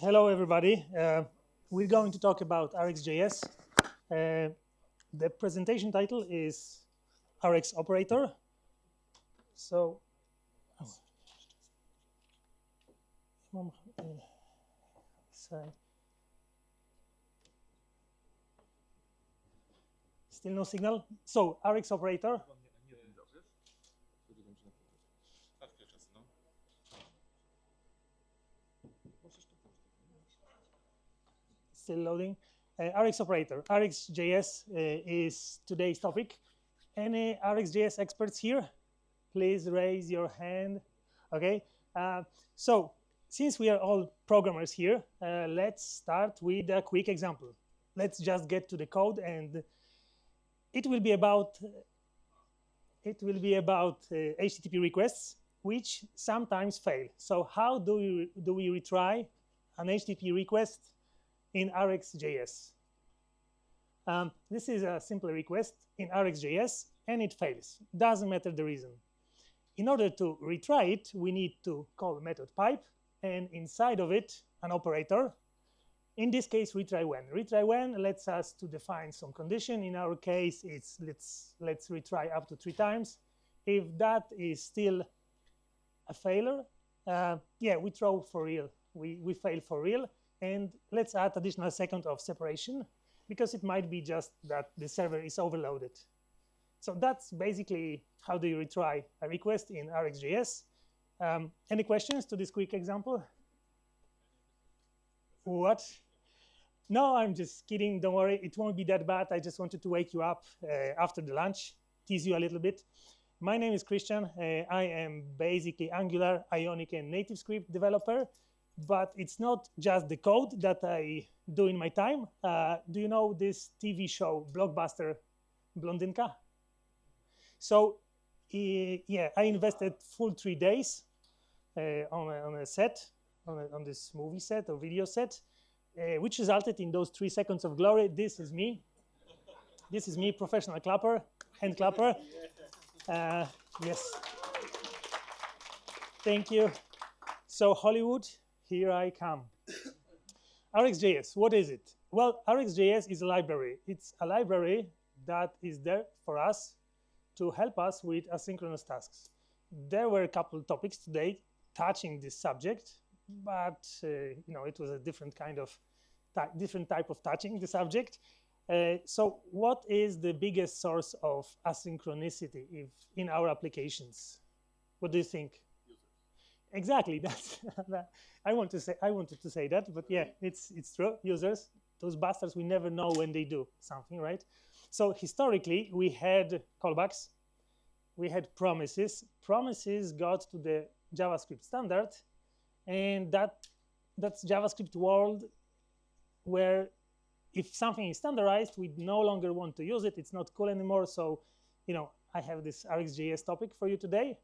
Hello, everybody. We're going to talk about RxJS. The presentation title is Rx Operator. So, still no signal. So, Rx Operator. Still loading. Rx Operator. RxJS is today's topic. Any RxJS experts here? Please raise your hand. Okay. So since we are all programmers here, let's start with a quick example. Let's just get to the code, and it will be about HTTP requests which sometimes fail. So how do we retry an HTTP request in RxJS? This is a simple request in RxJS, and it fails. Doesn't matter the reason. In order to retry it, we need to call method pipe, and inside of it, an operator. In this case, retry when. Retry when lets us to define some condition. In our case, it's let's retry up to 3 times. If that is still a failure, yeah, we throw for real. We fail for real, and let's add additional second of separation because it might be just that the server is overloaded. So that's basically how do you retry a request in RxJS. Any questions to this quick example? What? No, I'm just kidding. Don't worry. It won't be that bad. I just wanted to wake you up after the lunch, tease you a little bit. My name is Christian. I am basically Angular, Ionic, and NativeScript developer. But it's not just the code that I do in my time. Do you know this TV show, Blockbuster Blondinka? So yeah, I invested full 3 days on a set, on this movie set or video set, which resulted in those 3 seconds of glory. This is me. This is me, professional clapper, hand clapper. Yes. Thank you. So Hollywood, here I come. RxJS, what is it? Well, RxJS is a library. It's a library that is there for us to help us with asynchronous tasks. There were a couple of topics today touching this subject, but you know, it was a different kind of different type of touching the subject. So what is the biggest source of asynchronicity in our applications? What do you think? Exactly. That's I wanted to say that, but yeah, it's true. Users, those bastards, we never know when they do something, right? So historically, we had callbacks, we had promises. Promises got to the JavaScript standard, and that's JavaScript world where if something is standardized, we no longer want to use it. It's not cool anymore. So, you know, I have this RxJS topic for you today.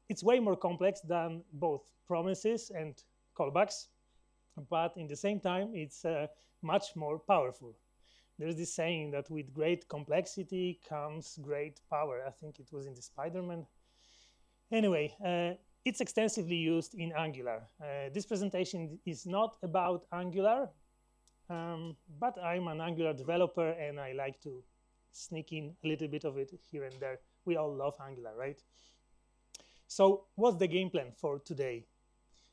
It's way more complex than both promises and callbacks, but in the same time, it's much more powerful. There's this saying that with great complexity comes great power. I think it was in the Spider-Man. Anyway, it's extensively used in Angular. This presentation is not about Angular, but I'm an Angular developer, and I like to sneak in a little bit of it here and there. We all love Angular, right? So what's the game plan for today?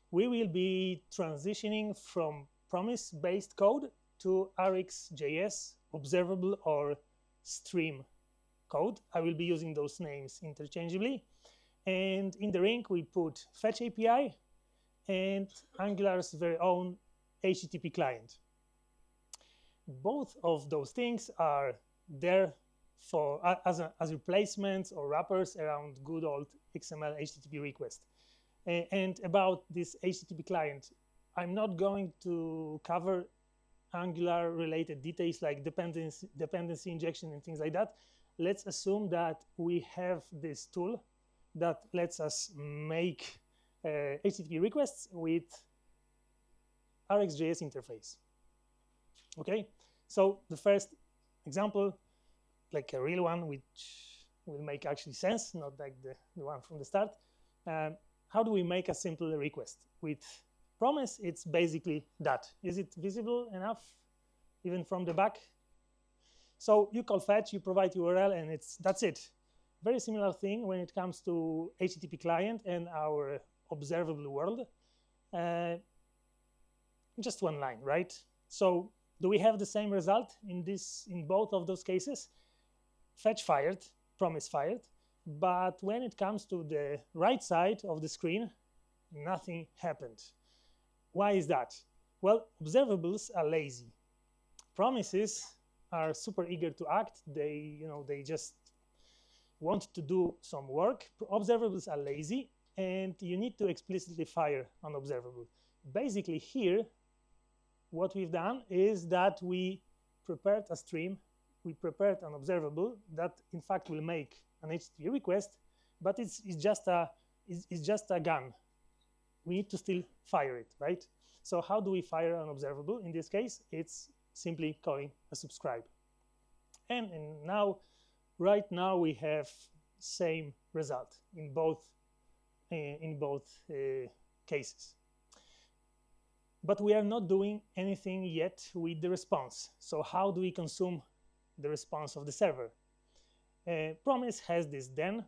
We will be transitioning from promise-based code to RxJS, observable or stream code. I will be using those names interchangeably. And in the ring, we put Fetch API and Angular's very own HTTP client. Both of those things are there for as replacements or wrappers around good old XML HTTP request. And about this HTTP client, I'm not going to cover Angular related details like dependency injection and things like that. Let's assume that we have this tool that lets us make HTTP requests with RxJS interface. Okay, so the first example, like a real one, which will make actually sense, not like the one from the start. How do we make a simple request with promise, it's basically that. Is it visible enough, even from the back? So you call fetch, you provide URL, and that's it. Very similar thing when it comes to HTTP client and our observable world. Just one line, right? So do we have the same result in both of those cases? Fetch fired, promise fired, but when it comes to the right side of the screen, nothing happened. Why is that? Well, observables are lazy. Promises are super eager to act. They just want to do some work. Observables are lazy, and you need to explicitly fire an observable. Basically here, what we've done is that we prepared a stream, we prepared an observable that in fact will make an HTTP request, but it's just a gun. We need to still fire it, right? So how do we fire an observable? In this case, it's simply calling a subscribe. And now, right now, we have same result in both cases. But we are not doing anything yet with the response. So how do we consume the response of the server? Promise has this then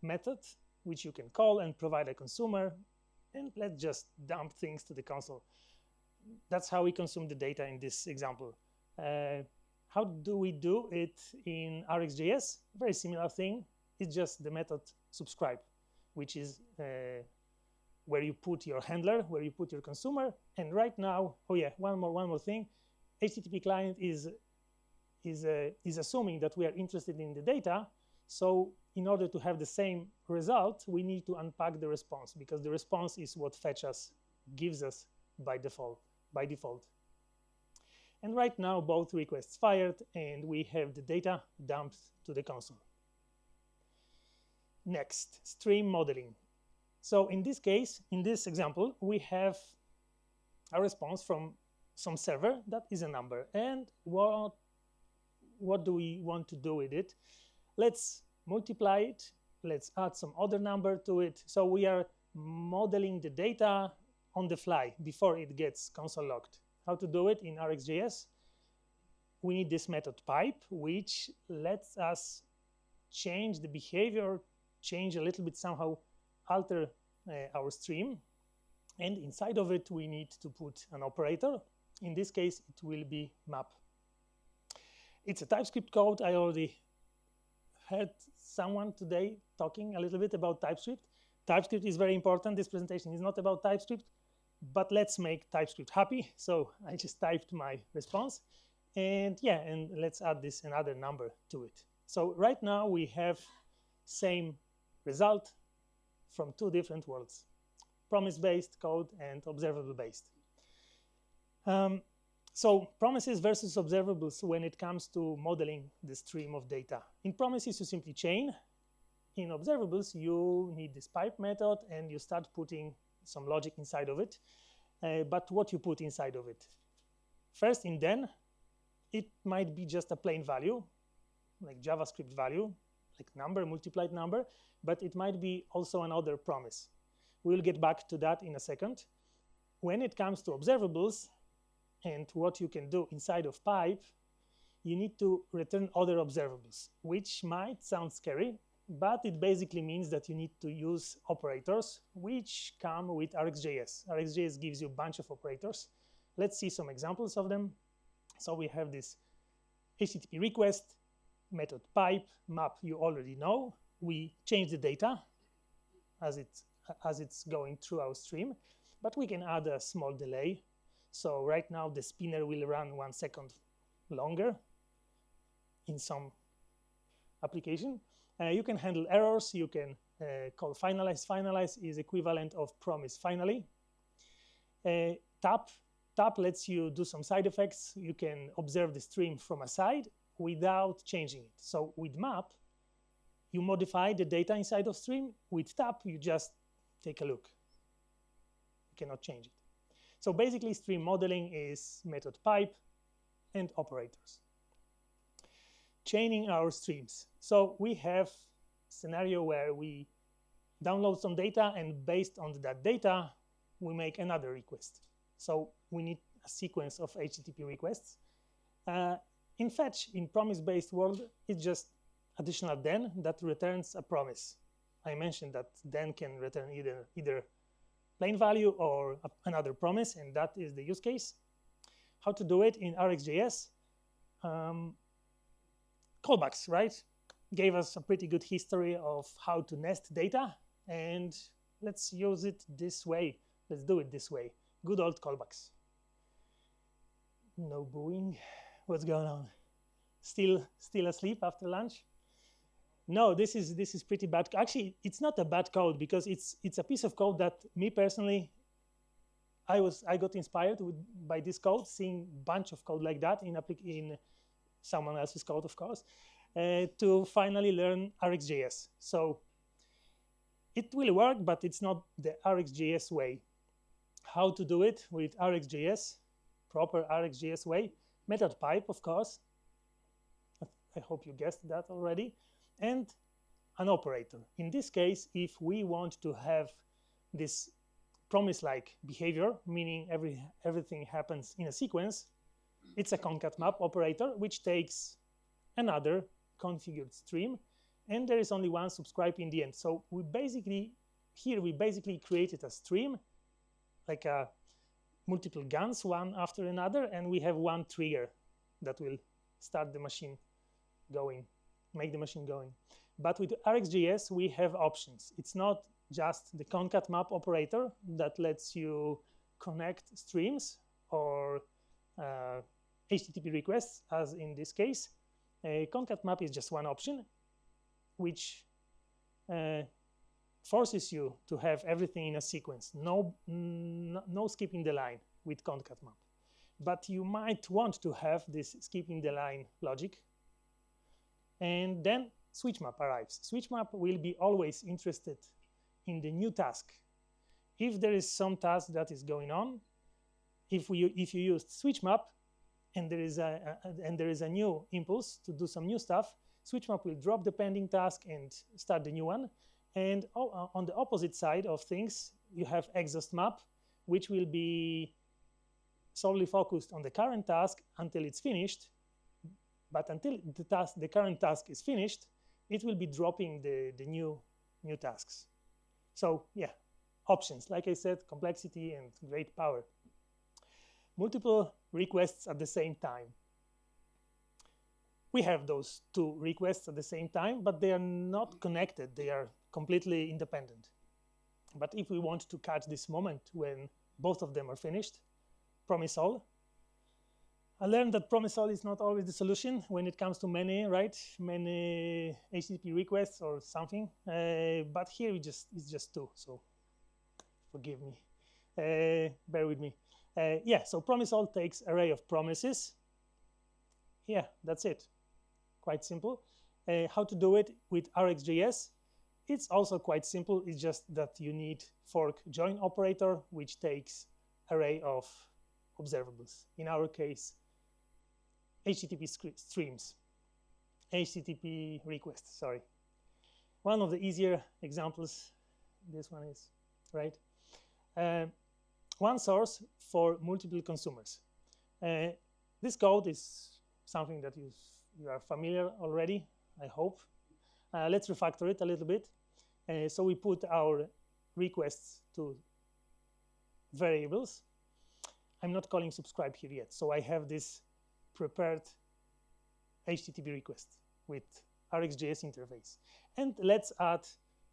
method, which you can call and provide a consumer, and let's just dump things to the console. That's how we consume the data in this example. How do we do it in RxJS? Very similar thing. It's just the method subscribe, which is where you put your handler, where you put your consumer. And right now, oh yeah, one more thing. HTTP client is assuming that we are interested in the data. So in order to have the same result, we need to unpack the response, because the response is what fetch us gives us by default. And right now, both requests fired, and we have the data dumped to the console. Next, stream modeling. So in this case, in this example, we have a response from some server that is a number. And what do we want to do with it? Let's multiply it. Let's add some other number to it. So we are modeling the data on the fly before it gets console logged. How to do it in RxJS? We need this method pipe, which lets us change the behavior, change a little bit, somehow alter our stream. And inside of it, we need to put an operator. In this case, it will be map. It's a TypeScript code. I already heard someone today talking a little bit about TypeScript. TypeScript is very important. This presentation is not about TypeScript, but let's make TypeScript happy. So I just typed my response. And yeah, and let's add this another number to it. So right now we have same result from two different worlds, promise-based code and observable-based. So promises versus observables when it comes to modeling the stream of data. In promises, you simply chain. In observables, you need this pipe method, and you start putting some logic inside of it. But what you put inside of it? First, in then, it might be just a plain value, like JavaScript value, like number, multiplied number, but it might be also another promise. We'll get back to that in a second. When it comes to observables and what you can do inside of pipe, you need to return other observables, which might sound scary, but it basically means that you need to use operators, which come with RxJS. RxJS gives you a bunch of operators. Let's see some examples of them. So we have this HTTP request, method pipe, map you already know. We change the data as it's going through our stream, but we can add a small delay. So right now the spinner will run 1 second longer in some application. You can handle errors. You can call finalize. Finalize is equivalent of promise finally. Tap lets you do some side effects. You can observe the stream from a side without changing it. So with map, you modify the data inside of stream. With tap, you just take a look. You cannot change it. So basically, stream modeling is method pipe and operators. Chaining our streams. So we have a scenario where we download some data, and based on that data, we make another request. So we need a sequence of HTTP requests. In fetch, in promise-based world, it's just additional then that returns a promise. I mentioned that then can return either plain value or another promise, and that is the use case. How to do it in RxJS? Callbacks, right? Gave us a pretty good history of how to nest data, and let's use it this way. Let's do it this way. Good old callbacks. No booing. What's going on? Still asleep after lunch? No, this is pretty bad. Actually, it's not a bad code because it's a piece of code that me personally, I got inspired by this code, seeing a bunch of code like that in someone else's code, of course, to finally learn RxJS. So it will work, but it's not the RxJS way. How to do it with RxJS, proper RxJS way? Method pipe, of course. I hope you guessed that already. And an operator. In this case, if we want to have this promise-like behavior, meaning everything happens in a sequence, it's a concat map operator, which takes another configured stream, and there is only one subscribe in the end. So we basically created a stream, like a multiple guns, one after another, and we have one trigger that will start the machine going, make the machine going. But with RxJS, we have options. It's not just the concat map operator that lets you connect streams or HTTP requests, as in this case. Concat map is just one option, which forces you to have everything in a sequence. No skipping the line with concat map. But you might want to have this skipping the line logic. And then switch map arrives. Switch map will be always interested in the new task. If there is some task that is going on, if you used switch map and there is a new impulse to do some new stuff, switch map will drop the pending task and start the new one. And on the opposite side of things, you have exhaust map, which will be solely focused on the current task until it's finished. But until the current task is finished, it will be dropping the new tasks. So yeah, options, like I said, complexity and great power. Multiple requests at the same time. We have those two requests at the same time, but they are not connected. They are completely independent. But if we want to catch this moment when both of them are finished, promise all. I learned that promise all is not always the solution when it comes to many HTTP requests or something. But here it's just two, so forgive me, bear with me. Yeah, so promise all takes array of promises. Yeah, that's it. Quite simple. How to do it with RxJS? It's also quite simple. It's just that you need fork join operator, which takes array of observables. In our case, HTTP streams, HTTP requests, sorry. One of the easier examples, this one is, right? One source for multiple consumers. This code is something that you are familiar already, I hope. Let's refactor it a little bit. So we put our requests to variables. I'm not calling subscribe here yet, so I have this prepared HTTP request with RxJS interface. And let's add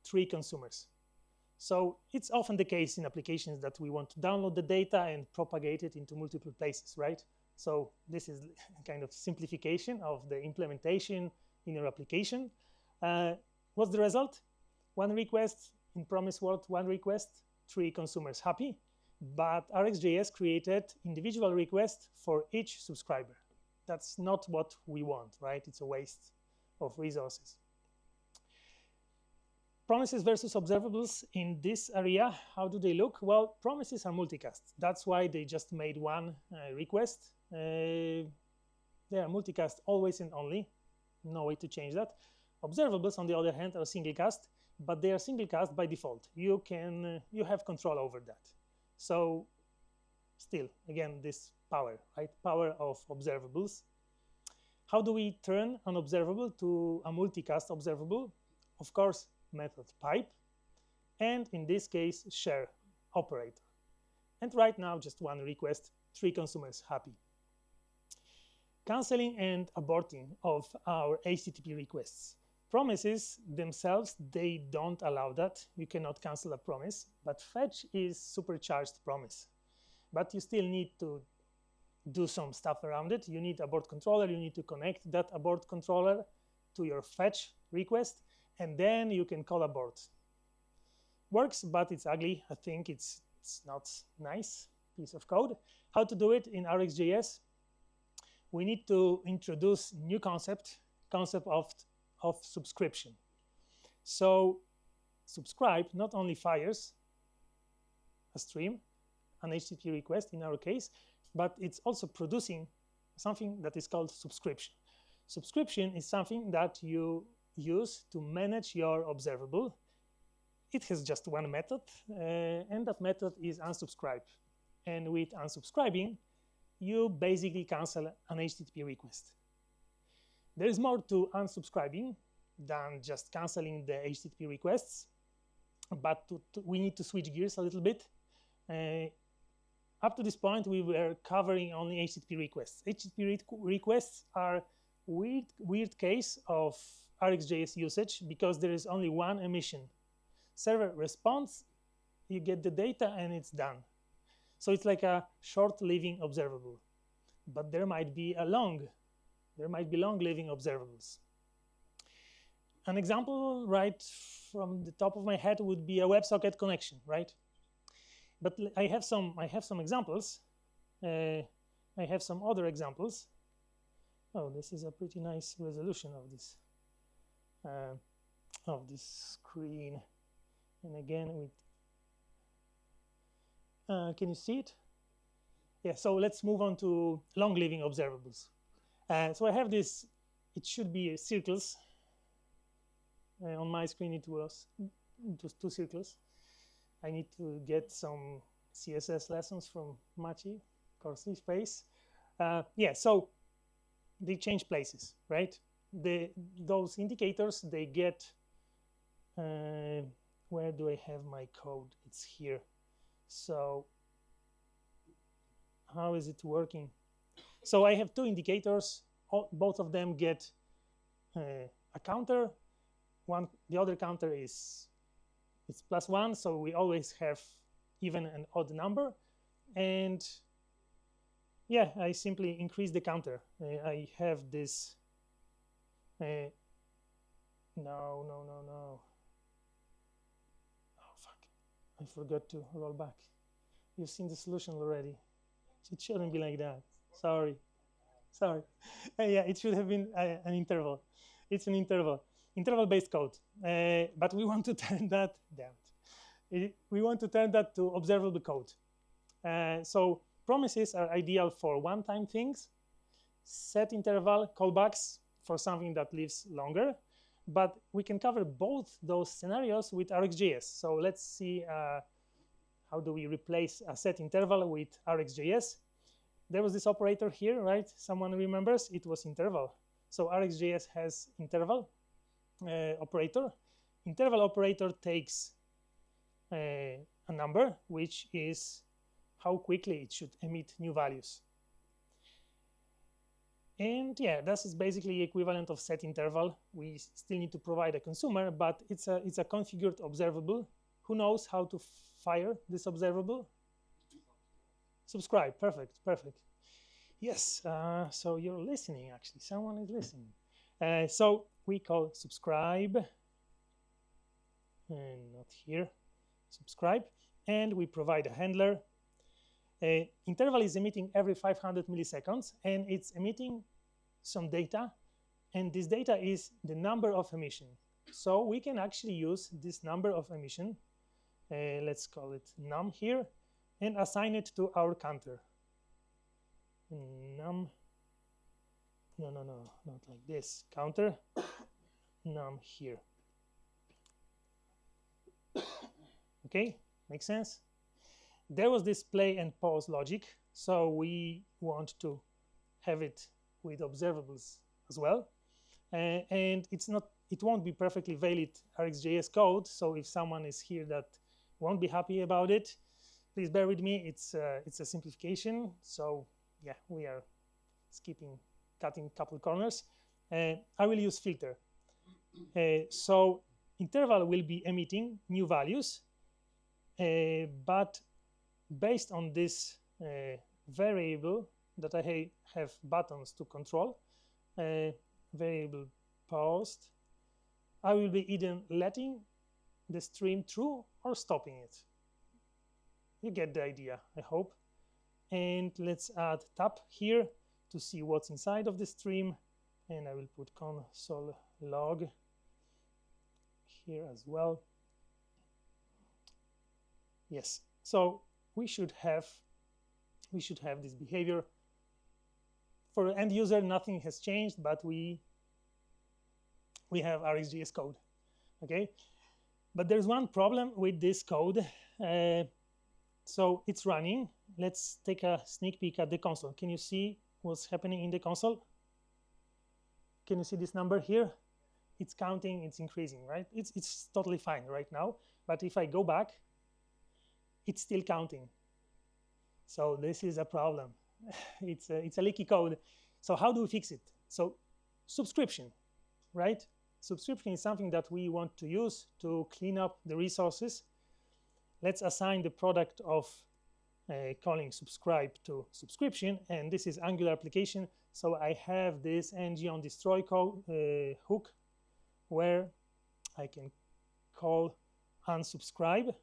3 consumers. So it's often the case in applications that we want to download the data and propagate it into multiple places, right? So this is kind of simplification of the implementation in your application. What's the result? 1 request in promise world, 1 request, 3 consumers happy. But RxJS created individual requests for each subscriber. That's not what we want, right? It's a waste of resources. Promises versus observables in this area, how do they look? Well, promises are multicast. That's why they just made 1 request. They are multicast always and only. No way to change that. Observables, on the other hand, are single cast, but they are single cast by default. You have control over that. So still, again, this power, right? Power of observables. How do we turn an observable to a multicast observable? Of course, method pipe, and in this case, share operator. And right now, just one request, 3 consumers happy. Canceling and aborting of our HTTP requests. Promises themselves, they don't allow that. You cannot cancel a promise, but fetch is supercharged promise. But you still need to do some stuff around it. You need abort controller, you need to connect that abort controller to your fetch request, and then you can call abort. Works, but it's ugly. I think it's not nice piece of code. How to do it in RxJS? We need to introduce new concept of subscription. So subscribe not only fires a stream, an HTTP request in our case, but it's also producing something that is called subscription. Subscription is something that you use to manage your observable. It has just one method, and that method is unsubscribe. And with unsubscribing, you basically cancel an HTTP request. There is more to unsubscribing than just canceling the HTTP requests, but we need to switch gears a little bit. Up to this point, we were covering only HTTP requests. HTTP requests are weird case of RxJS usage because there is only one emission. Server responds, you get the data, and it's done. So it's like a short-living observable. But there might be long-living observables. An example right from the top of my head would be a WebSocket connection, right? But I have some examples. I have some other examples. Oh, this is a pretty nice resolution of this screen. And again, can you see it? Yeah, so let's move on to long-living observables. So I have this, it should be circles. On my screen, it was 2 circles. I need to get some CSS lessons from Machi, Corsi Space. Yeah, so they change places, right? Those indicators, they get, where do I have my code? It's here. So how is it working? So I have 2 indicators. Both of them get a counter. The other counter it's +1, so we always have even and odd number. And yeah, I simply increase the counter. I have this. No. Oh, fuck. I forgot to roll back. You've seen the solution already. It shouldn't be like that. Sorry. Yeah, it should have been an interval. It's an interval-based code. But we want to turn that, we want to turn that to observable code. So promises are ideal for one-time things. Set interval callbacks for something that lives longer. But we can cover both those scenarios with RxJS. So let's see how do we replace a set interval with RxJS. There was this operator here, right? Someone remembers? It was interval. So RxJS has interval operator. Interval operator takes a number, which is how quickly it should emit new values. And yeah, this is basically equivalent of set interval. We still need to provide a consumer, but it's a configured observable. Who knows how to fire this observable? Subscribe. Perfect. Yes. So you're listening. Actually, someone is listening. So we call subscribe, and not here. Subscribe, and we provide a handler. Interval is emitting every 500 milliseconds, and it's emitting some data, and this data is the number of emission. So we can actually use this number of emission, let's call it num here, and assign it to our counter. Num, no, not like this, counter, num here. Okay, makes sense? there was this play and pause logic, so we want to have it with observables as well. And it won't be perfectly valid RxJS code, so if someone is here that won't be happy about it, please bear with me. It's a simplification, so yeah, we are cutting a couple corners. I will use filter. So interval will be emitting new values, but based on this variable that I have buttons to control, variable paused, I will be either letting the stream through or stopping it. You get the idea, I hope. And let's add tab here to see what's inside of the stream. And I will put console log here as well. Yes, so we should have this behavior. For the end user, nothing has changed, but we have RxJS code, okay? But there's one problem with this code. So it's running. Let's take a sneak peek at the console. Can you see what's happening in the console? Can you see this number here? It's counting, it's increasing, right? It's totally fine right now. But if I go back, it's still counting. So this is a problem. It's a leaky code. So how do we fix it? So subscription, right? Subscription is something that we want to use to clean up the resources. Let's assign the product of calling subscribe to subscription, and this is Angular application. So I have this ng on destroy hook where I can call unsubscribe,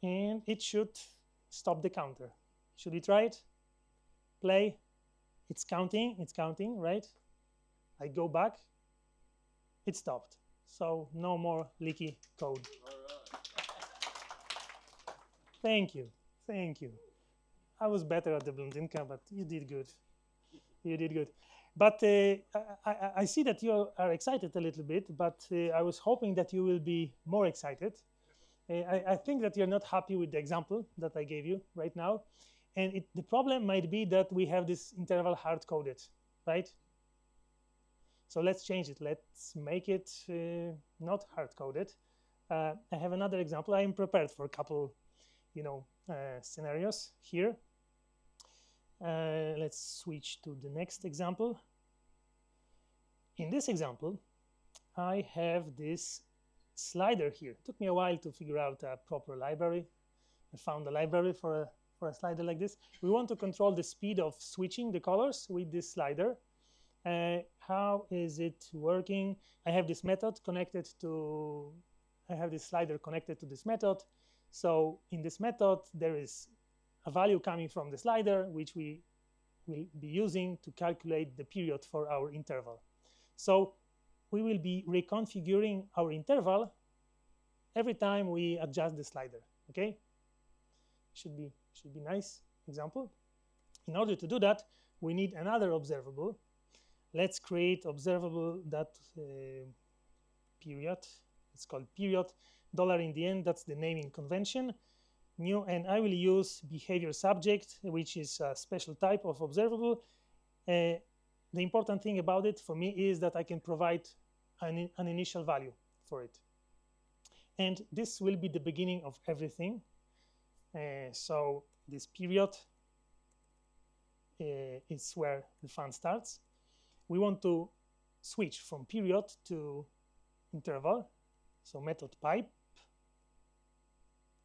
and it should stop the counter. Should we try it? Play. It's counting, right? I go back, it stopped. So no more leaky code. All right. Thank you, thank you. I was better at the Blondinka, but you did good. You did good. But I see that you are excited a little bit, but I was hoping that you will be more excited. I think that you're not happy with the example that I gave you right now. And the problem might be that we have this interval hard-coded, right? So let's change it. Let's make it not hard-coded. I have another example. I am prepared for a couple, scenarios here. Let's switch to the next example. In this example, I have this slider here. It took me a while to figure out a proper library. I found a library for a slider like this. We want to control the speed of switching the colors with this slider. How is it working? I have this method connected to, I have this slider connected to this method. So in this method, there is a value coming from the slider, which we will be using to calculate the period for our interval. So we will be reconfiguring our interval every time we adjust the slider, okay? Should be nice example. In order to do that, we need another observable. Let's create observable that period. It's called period. Dollar in the end, that's the naming convention. New, and I will use behavior subject, which is a special type of observable. The important thing about it for me is that I can provide an initial value for it. And this will be the beginning of everything. So this period is where the fun starts. We want to switch from period to interval. So method pipe.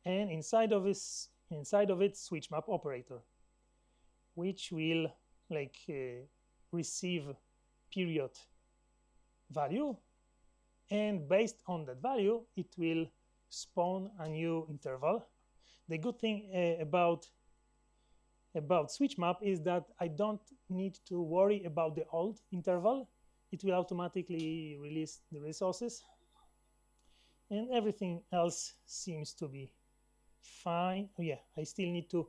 And inside of it, switch map operator, which will receive period value, and based on that value, it will spawn a new interval. The good thing about switch map is that I don't need to worry about the old interval. It will automatically release the resources, and everything else seems to be fine. Oh, yeah, I still need to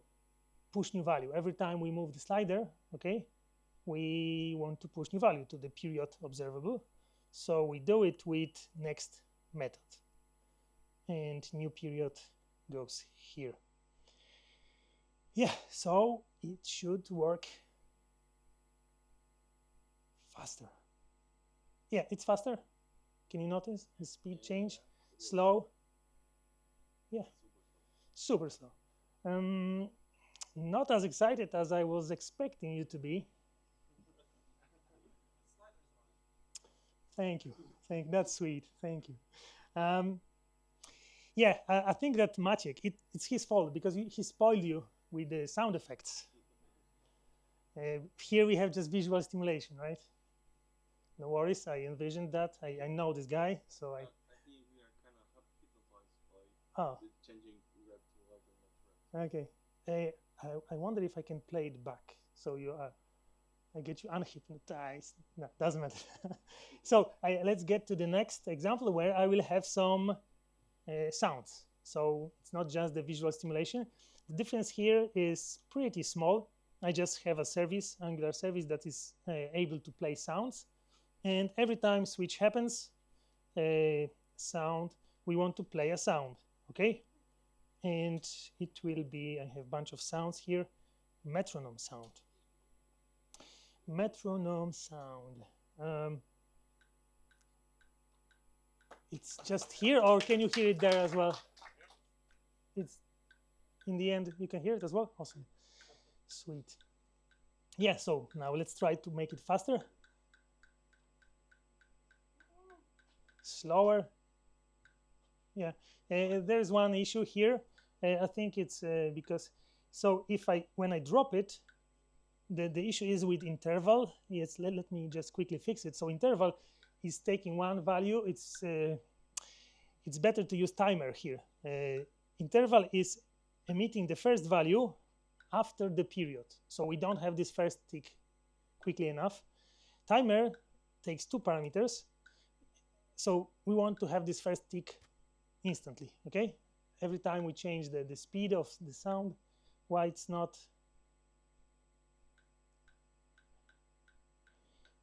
push new value. Every time we move the slider, okay, we want to push new value to the period observable. So we do it with next method. And new period goes here. Yeah, so it should work faster. Yeah, it's faster. Can you notice the speed change? Slow. Yeah, super slow. Not as excited as I was expecting you to be. Thank you. That's sweet. Thank you. Yeah, I think that Maciek, it's his fault because he spoiled you with the sound effects. Here we have just visual stimulation, right? No worries, I envisioned that. I know this guy, so I think we are kind of hypnotized by changing red to like a not red. Okay. I wonder if I can play it back. So I get you unhypnotized. No, doesn't matter. So let's get to the next example where I will have some sounds. So it's not just the visual stimulation. The difference here is pretty small. I just have a service, Angular service, that is able to play sounds. And every time switch happens, sound, we want to play a sound, okay? And it will be, I have a bunch of sounds here, metronome sound. Metronome sound. It's just here, or can you hear it there as well? It's in the end, you can hear it as well? Awesome. Sweet. Yeah, so now let's try to make it faster. Slower. Yeah, there's one issue here. I think it's because, so if when I drop it, the issue is with interval. Yes, let me just quickly fix it. So interval is taking one value. It's better to use timer here. Interval is emitting the first value after the period. So we don't have this first tick quickly enough. Timer takes 2 parameters. So we want to have this first tick instantly, okay? Every time we change the speed of the sound, why it's not.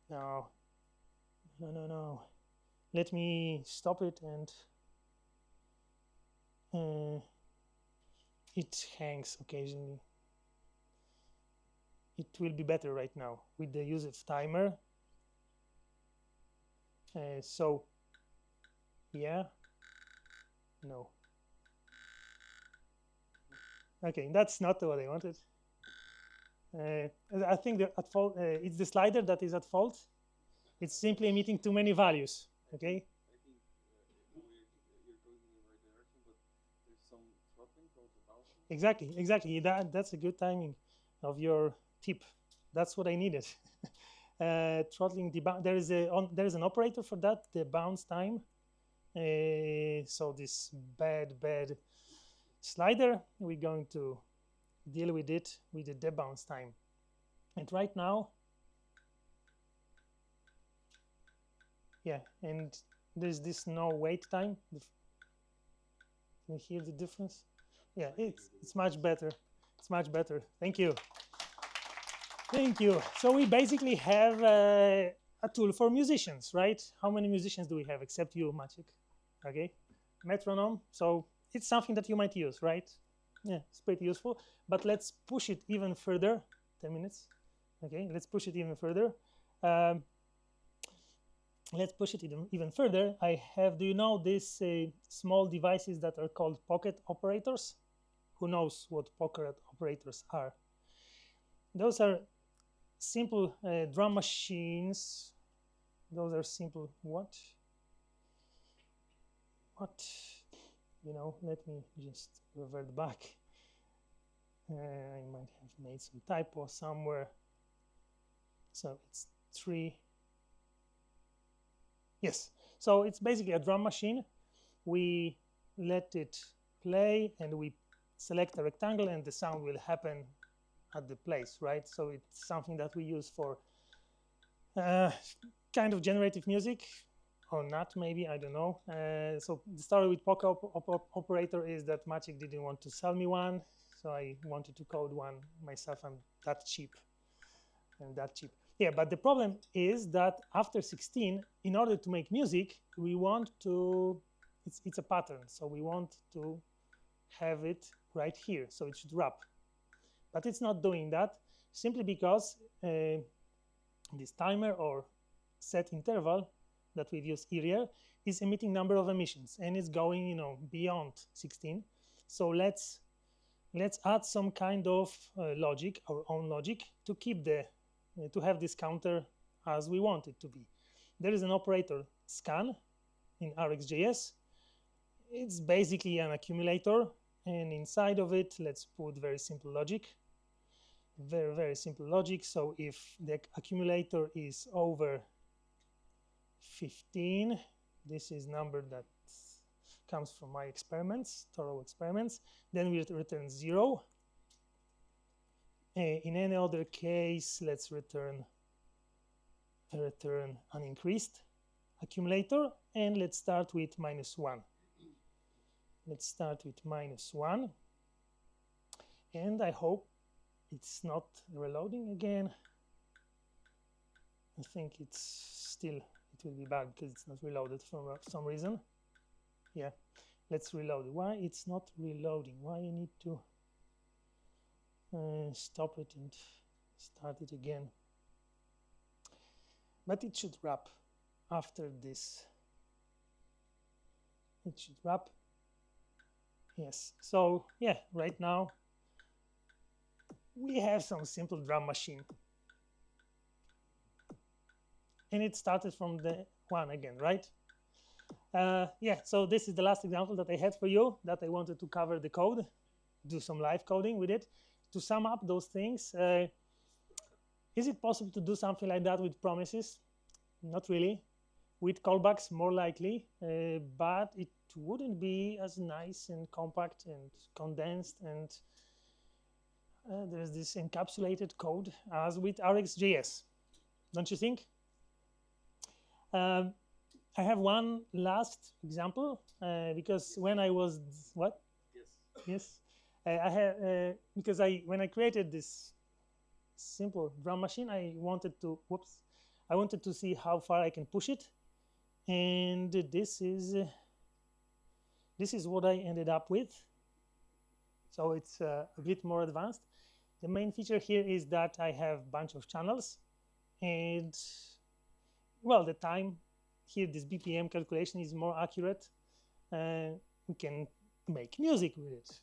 No. Let me stop it and it hangs occasionally. It will be better right now with the use of timer. So, yeah, no. Okay, that's not what I wanted. I think that at fault, it's the slider that is at fault. It's simply emitting too many values, okay? I think you're going in the right direction, but there's some throttling called the bouncing. Exactly. That's a good timing of your tip. That's what I needed. Throttling the bounce. There is an operator for that, the bounce time. So this bad slider, we're going to deal with it with the debounce time. And right now, yeah, and there's this no wait time. Can you hear the difference? Yeah, it's much better. It's much better. Thank you. Thank you. So we basically have a tool for musicians, right? How many musicians do we have except you, Maciek? Okay, metronome. So it's something that you might use, right? Yeah, it's pretty useful. But let's push it even further. 10 minutes. Okay, let's push it even further. Let's push it even further. I have, do you know these small devices that are called pocket operators? Who knows what pocket operators are? Those are simple drum machines. Those are simple, what? You know, let me just revert back. I might have made some typo somewhere. So it's 3. Yes, so it's basically a drum machine. We let it play and we select a rectangle and the sound will happen at the place, right? So it's something that we use for kind of generative music or not, maybe, I don't know. So the story with pocket operator is that Maciek didn't want to sell me one, so I wanted to code one myself. I'm that cheap. Yeah, but the problem is that after 16, in order to make music, we want to, it's a pattern. So we want to have it right here, so it should wrap. But it's not doing that simply because this timer or set interval that we've used earlier is emitting number of emissions, and it's going, you know, beyond 16. So let's add some kind of logic, our own logic, to keep the to have this counter as we want it to be. There is an operator scan in RxJS. It's basically an accumulator, and inside of it, let's put very simple logic. Very, very simple logic. So if the accumulator is over 15, this is number that comes from my experiments, thorough experiments, then we return 0. In any other case, let's return an increased accumulator, and let's start with -1. Let's start with -1, and I hope it's not reloading again. I think it's still, it will be bad because it's not reloaded for some reason. Yeah, let's reload. Why it's not reloading? Why you need to stop it and start it again? But it should wrap after this. It should wrap. Yes, so yeah, right now we have some simple drum machine. And it started from the 1 again, right? Yeah, so this is the last example that I had for you, that I wanted to cover the code, do some live coding with it. To sum up those things, is it possible to do something like that with promises? Not really. With callbacks, more likely, but it wouldn't be as nice and compact and condensed, and there's this encapsulated code as with RxJS, don't you think? I have one last example, because when I was, what? Yes. I have, because when I created this simple drum machine, I wanted to see how far I can push it, and this is what I ended up with. So it's a bit more advanced. The main feature here is that I have a bunch of channels, and well, the time here, this BPM calculation is more accurate. We can make music with it.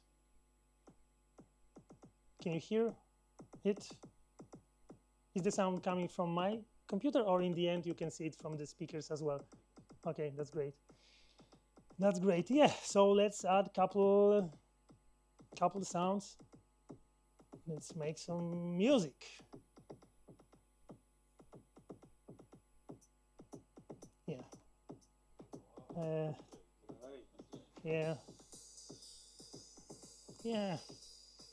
Can you hear it? Is the sound coming from my computer, or in the end you can see it from the speakers as well? Okay, that's great. That's great. Yeah, so let's add couple sounds. Let's make some music. Yeah. Yeah. Yeah.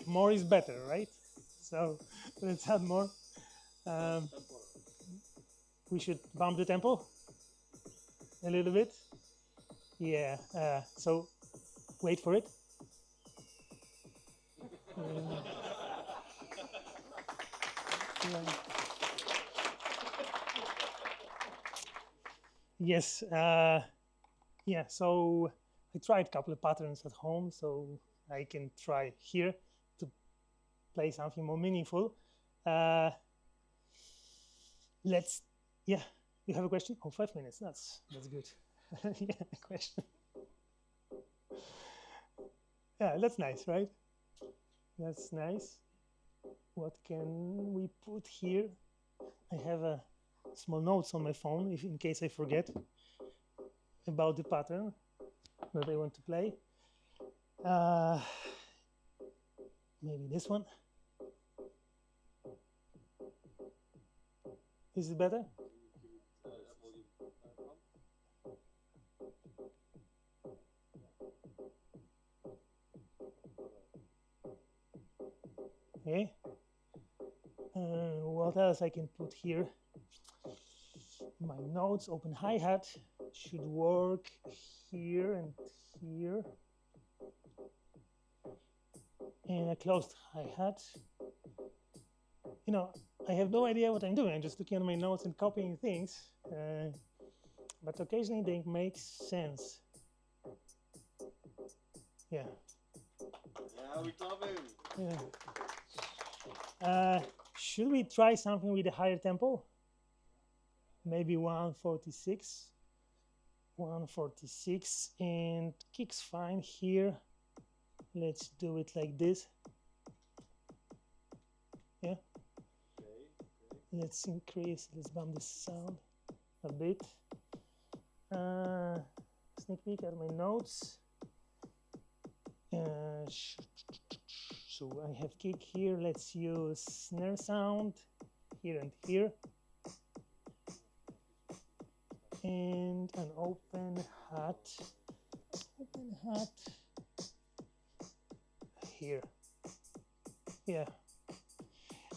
More is better, right? So let's add more. We should bump the tempo a little bit. Yeah. So wait for it. Yeah. Yes. Yeah. So I tried a couple of patterns at home, so I can try here to play something more meaningful. Let's. Yeah. You have a question? Oh, 5 minutes. That's good. Yeah, question. Yeah, that's nice, right? That's nice. What can we put here? I have a small notes on my phone, in case I forget about the pattern that I want to play. Maybe this one. Is it better? Okay. What else I can put here? My notes, open hi-hat should work here and here. And a closed hi-hat. You know, I have no idea what I'm doing. I'm just looking at my notes and copying things. But occasionally they make sense. Yeah. Are we clubbing? Yeah. Should we try something with a higher tempo? Maybe 146. 146, and kicks fine here. Let's do it like this. Yeah. Okay. Let's increase, let's bump the sound a bit. Sneak peek at my notes. So I have kick here. Let's use snare sound here and here. And an open hat here. Yeah.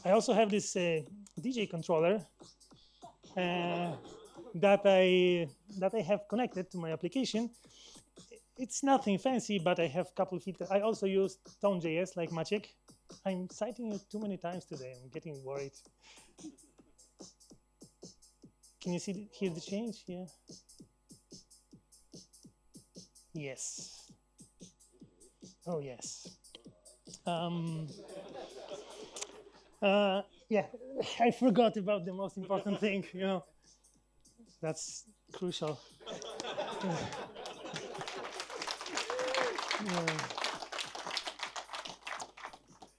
I also have this DJ controller that I have connected to my application. It's nothing fancy, but I have a couple of filters. I also use Tone.js like Maciek. I'm citing it too many times today. I'm getting worried. Can you hear the change? Yeah. Yes. Oh yes. Yeah, I forgot about the most important thing. You know, that's crucial.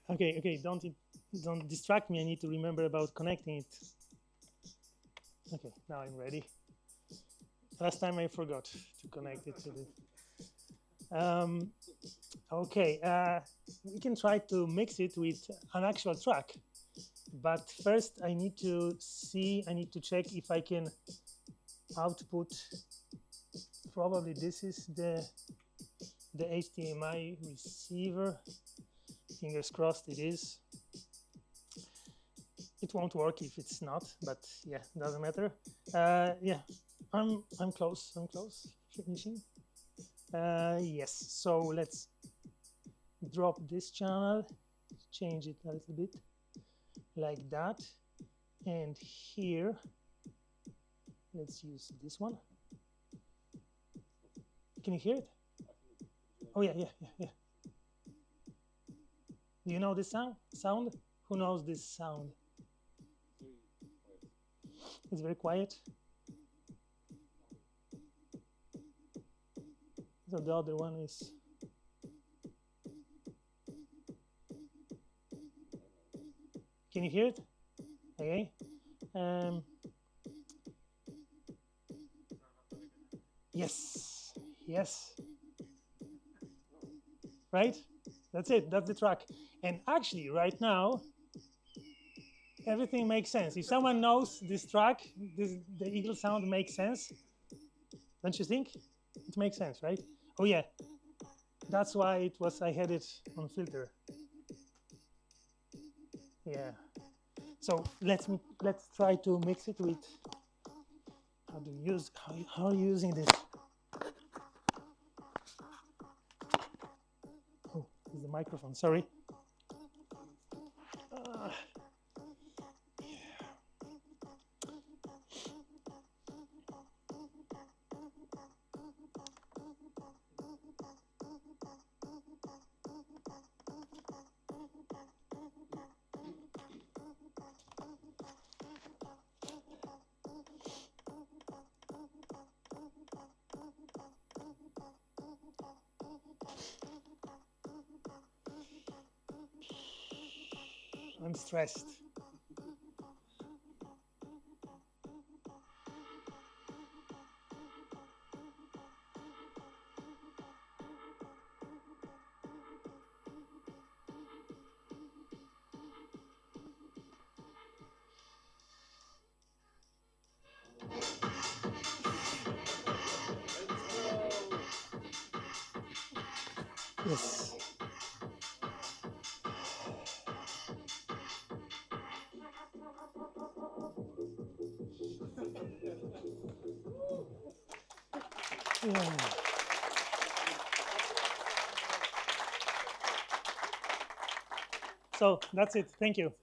Okay. Don't distract me. I need to remember about connecting it. Okay, now I'm ready. Last time I forgot to connect it to the. Okay, we can try to mix it with an actual track, but first I need to check if I can output. Probably this is the HDMI receiver. Fingers crossed it is. It won't work if it's not, but yeah, doesn't matter. Yeah, I'm close. I'm close. Finishing. Yes. So let's drop this channel, change it a little bit, like that, and here, let's use this one. Can you hear it? Oh yeah. Do you know this sound? Who knows this sound? It's very quiet. So the other one is. Can you hear it? Okay. Yes. Right? That's it. That's the track. And actually, right now, everything makes sense. If someone knows this track, the eagle sound makes sense. Don't you think? It makes sense, right? Oh yeah. That's why I had it on filter. Yeah. So let's try to mix it with how are you using this? Oh, this is the microphone, sorry. I'm stressed. Yes. Yeah. So that's it. Thank you.